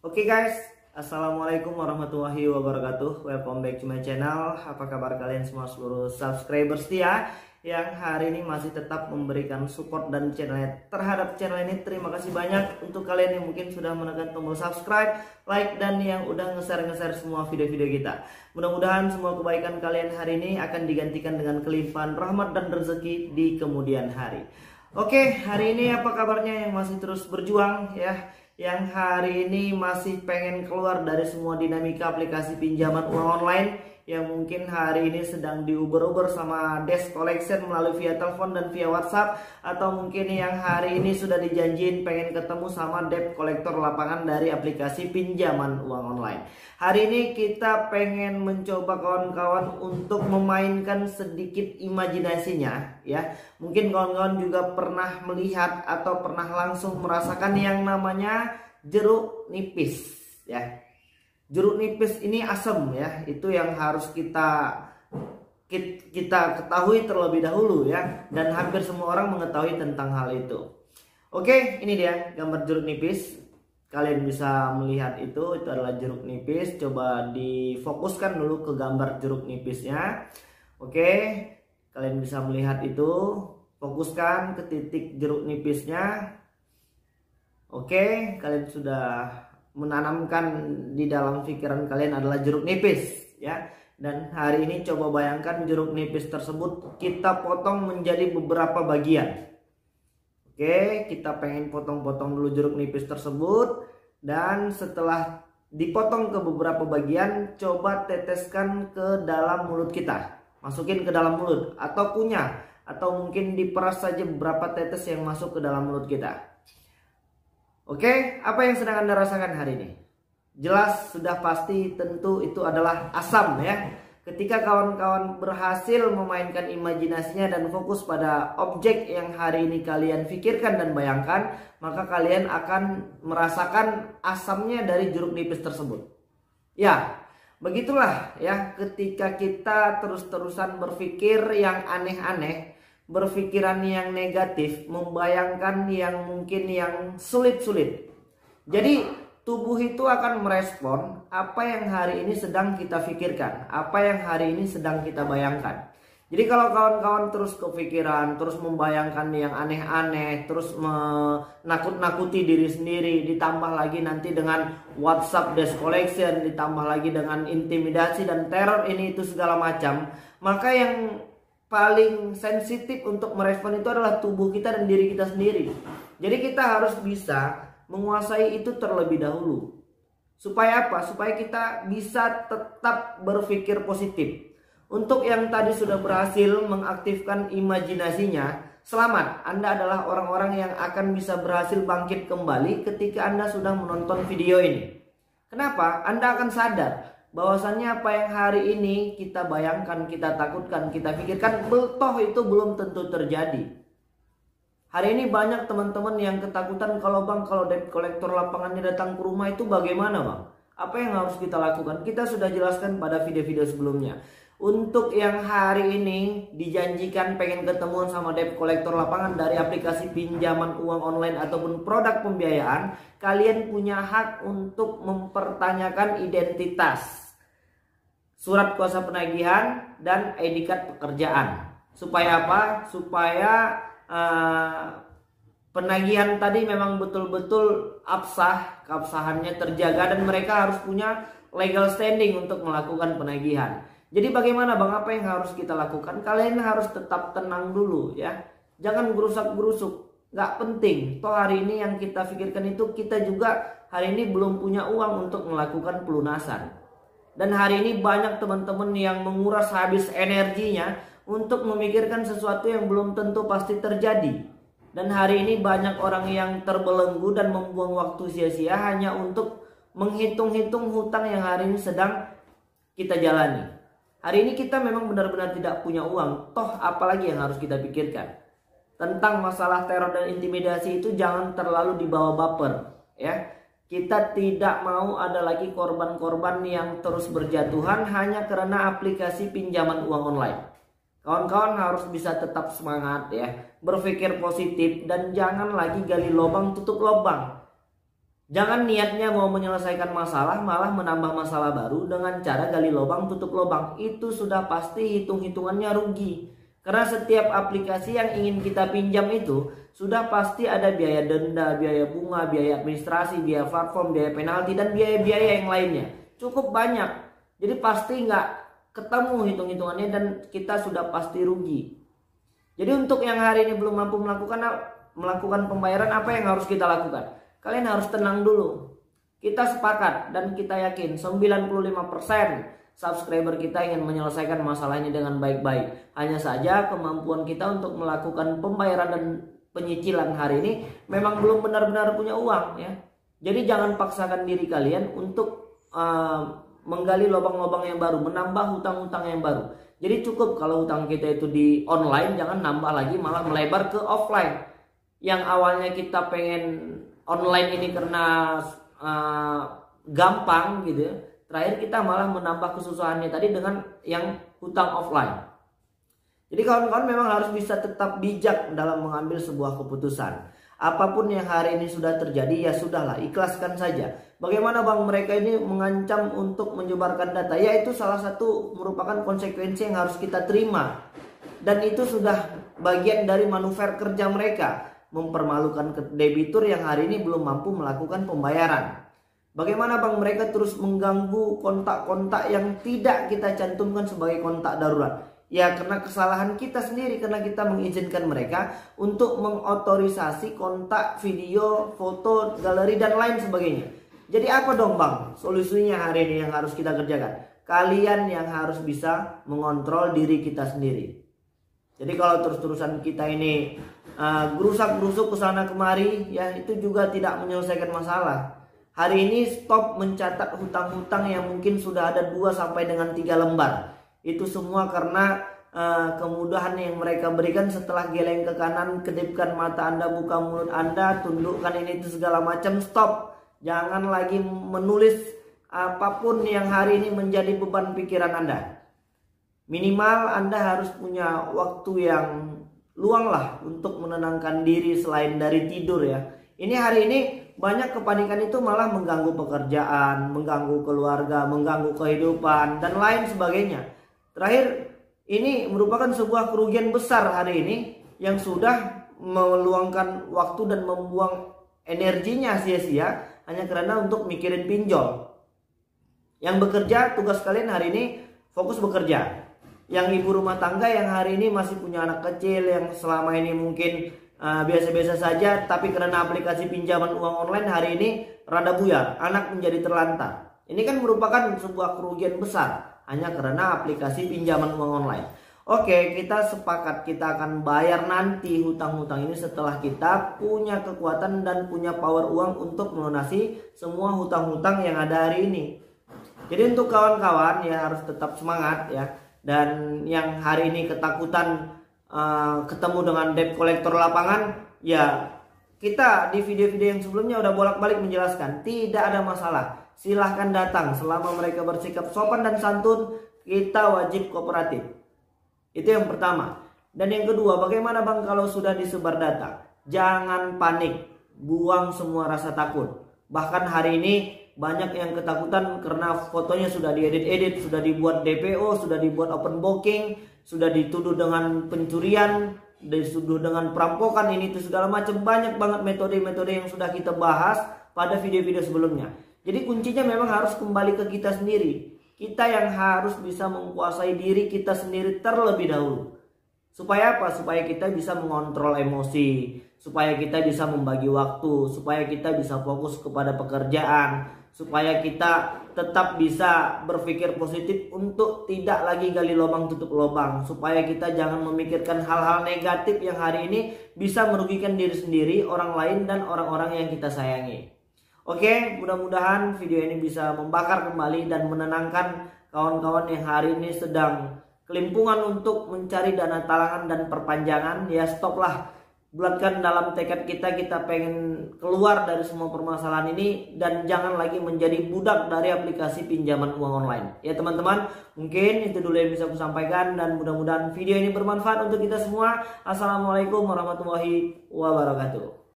Oke guys, Assalamualaikum warahmatullahi wabarakatuh. Welcome back to my channel. Apa kabar kalian semua seluruh subscriber setia yang hari ini masih tetap memberikan support dan terhadap channel ini. Terima kasih banyak untuk kalian yang mungkin sudah menekan tombol subscribe, like, dan yang udah nge-share semua video-video kita. Mudah-mudahan semua kebaikan kalian hari ini akan digantikan dengan kelimpahan rahmat dan rezeki di kemudian hari. Oke, hari ini apa kabarnya yang masih terus berjuang ya? Yang hari ini masih pengen keluar dari semua dinamika aplikasi pinjaman uang online yang mungkin hari ini sedang diuber-uber sama desk collection melalui via telepon dan via WhatsApp, atau mungkin yang hari ini sudah dijanjiin pengen ketemu sama debt collector lapangan dari aplikasi pinjaman uang online. Hari ini kita pengen mencoba kawan-kawan untuk memainkan sedikit imajinasinya ya. Mungkin kawan-kawan juga pernah melihat atau pernah langsung merasakan yang namanya jeruk nipis ya. Jeruk nipis ini asam ya. Itu yang harus kita ketahui terlebih dahulu ya. Dan hampir semua orang mengetahui tentang hal itu. Oke, ini dia gambar jeruk nipis. Kalian bisa melihat itu adalah jeruk nipis. Coba difokuskan dulu ke gambar jeruk nipisnya. Oke, kalian bisa melihat itu. Fokuskan ke titik jeruk nipisnya. Oke, kalian sudah menanamkan di dalam pikiran kalian adalah jeruk nipis ya. Dan hari ini coba bayangkan jeruk nipis tersebut kita potong menjadi beberapa bagian. Oke, kita pengen potong-potong dulu jeruk nipis tersebut. Dan setelah dipotong ke beberapa bagian, coba teteskan ke dalam mulut kita. Masukin ke dalam mulut atau kunyah, atau mungkin diperas saja beberapa tetes yang masuk ke dalam mulut kita. Oke, apa yang sedang Anda rasakan hari ini? Jelas sudah pasti tentu itu adalah asam ya. Ketika kawan-kawan berhasil memainkan imajinasinya dan fokus pada objek yang hari ini kalian pikirkan dan bayangkan, maka kalian akan merasakan asamnya dari jeruk nipis tersebut. Ya, begitulah ya, ketika kita terus-terusan berpikir yang aneh-aneh, berpikiran yang negatif, membayangkan yang mungkin yang sulit-sulit. Jadi tubuh itu akan merespon apa yang hari ini sedang kita pikirkan, apa yang hari ini sedang kita bayangkan. Jadi kalau kawan-kawan terus kepikiran, terus membayangkan yang aneh-aneh, terus menakut-nakuti diri sendiri, ditambah lagi nanti dengan WhatsApp desk collection, ditambah lagi dengan intimidasi dan teror ini itu segala macam, maka yang paling sensitif untuk merespon itu adalah tubuh kita dan diri kita sendiri. Jadi kita harus bisa menguasai itu terlebih dahulu. Supaya apa? Supaya kita bisa tetap berpikir positif. Untuk yang tadi sudah berhasil mengaktifkan imajinasinya, selamat. Anda adalah orang-orang yang akan bisa berhasil bangkit kembali ketika Anda sudah menonton video ini. Kenapa? Anda akan sadar bahwasannya apa yang hari ini kita bayangkan, kita takutkan, kita pikirkan, toh itu belum tentu terjadi. Hari ini banyak teman-teman yang ketakutan kalau debt collector lapangannya datang ke rumah itu bagaimana bang? Apa yang harus kita lakukan? Kita sudah jelaskan pada video-video sebelumnya. Untuk yang hari ini dijanjikan pengen ketemuan sama debt collector lapangan dari aplikasi pinjaman uang online ataupun produk pembiayaan, kalian punya hak untuk mempertanyakan identitas, surat kuasa penagihan, dan ID card pekerjaan. Supaya apa? Supaya penagihan tadi memang betul-betul absah, keabsahannya terjaga, dan mereka harus punya legal standing untuk melakukan penagihan. Jadi bagaimana bang, apa yang harus kita lakukan? Kalian harus tetap tenang dulu ya. Jangan gerusak-gerusuk, nggak penting. Toh hari ini yang kita pikirkan itu, kita juga hari ini belum punya uang untuk melakukan pelunasan. Dan hari ini banyak teman-teman yang menguras habis energinya untuk memikirkan sesuatu yang belum tentu pasti terjadi. Dan hari ini banyak orang yang terbelenggu dan membuang waktu sia-sia hanya untuk menghitung-hitung hutang yang hari ini sedang kita jalani. Hari ini kita memang benar-benar tidak punya uang. Toh apalagi yang harus kita pikirkan? Tentang masalah teror dan intimidasi itu jangan terlalu dibawa baper ya. Kita tidak mau ada lagi korban-korban yang terus berjatuhan hanya karena aplikasi pinjaman uang online. Kawan-kawan harus bisa tetap semangat ya, berpikir positif, dan jangan lagi gali lubang tutup lubang. Jangan niatnya mau menyelesaikan masalah malah menambah masalah baru dengan cara gali lubang tutup lubang. Itu sudah pasti hitung-hitungannya rugi. Karena setiap aplikasi yang ingin kita pinjam itu sudah pasti ada biaya denda, biaya bunga, biaya administrasi, biaya platform, biaya penalti, dan biaya-biaya yang lainnya. Cukup banyak. Jadi pasti nggak ketemu hitung-hitungannya dan kita sudah pasti rugi. Jadi untuk yang hari ini belum mampu melakukan pembayaran, apa yang harus kita lakukan? Kalian harus tenang dulu. Kita sepakat dan kita yakin 95% subscriber kita ingin menyelesaikan masalah ini dengan baik-baik. Hanya saja kemampuan kita untuk melakukan pembayaran dan penyicilan hari ini memang belum benar-benar punya uang ya. Jadi jangan paksakan diri kalian untuk menggali lubang-lubang yang baru, menambah hutang-hutang yang baru. Jadi cukup kalau hutang kita itu di online, jangan nambah lagi malah melebar ke offline. Yang awalnya kita pengen online ini karena gampang gitu ya. Terakhir kita malah menambah kesusahannya tadi dengan yang hutang offline. Jadi kawan-kawan memang harus bisa tetap bijak dalam mengambil sebuah keputusan. Apapun yang hari ini sudah terjadi ya sudahlah, ikhlaskan saja. Bagaimana bang mereka ini mengancam untuk menyebarkan data? Ya itu salah satu merupakan konsekuensi yang harus kita terima. Dan itu sudah bagian dari manuver kerja mereka. Mempermalukan debitur yang hari ini belum mampu melakukan pembayaran. Bagaimana bang mereka terus mengganggu kontak-kontak yang tidak kita cantumkan sebagai kontak darurat? Ya karena kesalahan kita sendiri, karena kita mengizinkan mereka untuk mengotorisasi kontak, video, foto, galeri dan lain sebagainya. Jadi apa dong bang solusinya hari ini yang harus kita kerjakan? Kalian yang harus bisa mengontrol diri kita sendiri. Jadi kalau terus-terusan kita ini gerusak-gerusuk ke sana kemari, ya itu juga tidak menyelesaikan masalah. Hari ini stop mencatat hutang-hutang yang mungkin sudah ada 2 sampai dengan 3 lembar. Itu semua karena kemudahan yang mereka berikan setelah geleng ke kanan, kedipkan mata Anda, buka mulut Anda, tundukkan ini itu segala macam. Stop. Jangan lagi menulis apapun yang hari ini menjadi beban pikiran Anda. Minimal Anda harus punya waktu yang luang lah untuk menenangkan diri selain dari tidur ya. Ini hari ini banyak kepanikan itu malah mengganggu pekerjaan, mengganggu keluarga, mengganggu kehidupan dan lain sebagainya. Terakhir ini merupakan sebuah kerugian besar hari ini yang sudah meluangkan waktu dan membuang energinya sia-sia hanya karena untuk mikirin pinjol. Yang bekerja tugas kalian hari ini fokus bekerja. Yang ibu rumah tangga yang hari ini masih punya anak kecil yang selama ini mungkin biasa-biasa saja, tapi karena aplikasi pinjaman uang online hari ini rada buyar, anak menjadi terlantar. Ini kan merupakan sebuah kerugian besar hanya karena aplikasi pinjaman uang online. Oke, kita sepakat kita akan bayar nanti hutang-hutang ini setelah kita punya kekuatan dan punya power uang untuk melunasi semua hutang-hutang yang ada hari ini. Jadi untuk kawan-kawan ya harus tetap semangat ya. Dan yang hari ini ketakutan ketemu dengan debt collector lapangan, ya kita di video-video yang sebelumnya udah bolak-balik menjelaskan tidak ada masalah. Silahkan datang selama mereka bersikap sopan dan santun, kita wajib kooperatif. Itu yang pertama. Dan yang kedua, bagaimana bang kalau sudah disebar data? Jangan panik, buang semua rasa takut. Bahkan hari ini banyak yang ketakutan karena fotonya sudah diedit-edit, sudah dibuat DPO, sudah dibuat open booking, sudah dituduh dengan pencurian, dituduh dengan perampokan, ini itu segala macam. Banyak banget metode-metode yang sudah kita bahas pada video-video sebelumnya. Jadi kuncinya memang harus kembali ke kita sendiri. Kita yang harus bisa menguasai diri kita sendiri terlebih dahulu. Supaya apa? Supaya kita bisa mengontrol emosi, supaya kita bisa membagi waktu, supaya kita bisa fokus kepada pekerjaan, supaya kita tetap bisa berpikir positif untuk tidak lagi gali lubang tutup lubang, supaya kita jangan memikirkan hal-hal negatif yang hari ini bisa merugikan diri sendiri, orang lain, dan orang-orang yang kita sayangi. Oke, mudah-mudahan video ini bisa membakar kembali dan menenangkan kawan-kawan yang hari ini sedang kelimpungan untuk mencari dana talangan dan perpanjangan. Ya stoplah, bulatkan dalam tekad kita pengen keluar dari semua permasalahan ini dan jangan lagi menjadi budak dari aplikasi pinjaman uang online. Ya teman-teman, mungkin itu dulu yang bisa aku sampaikan dan mudah-mudahan video ini bermanfaat untuk kita semua. Assalamualaikum warahmatullahi wabarakatuh.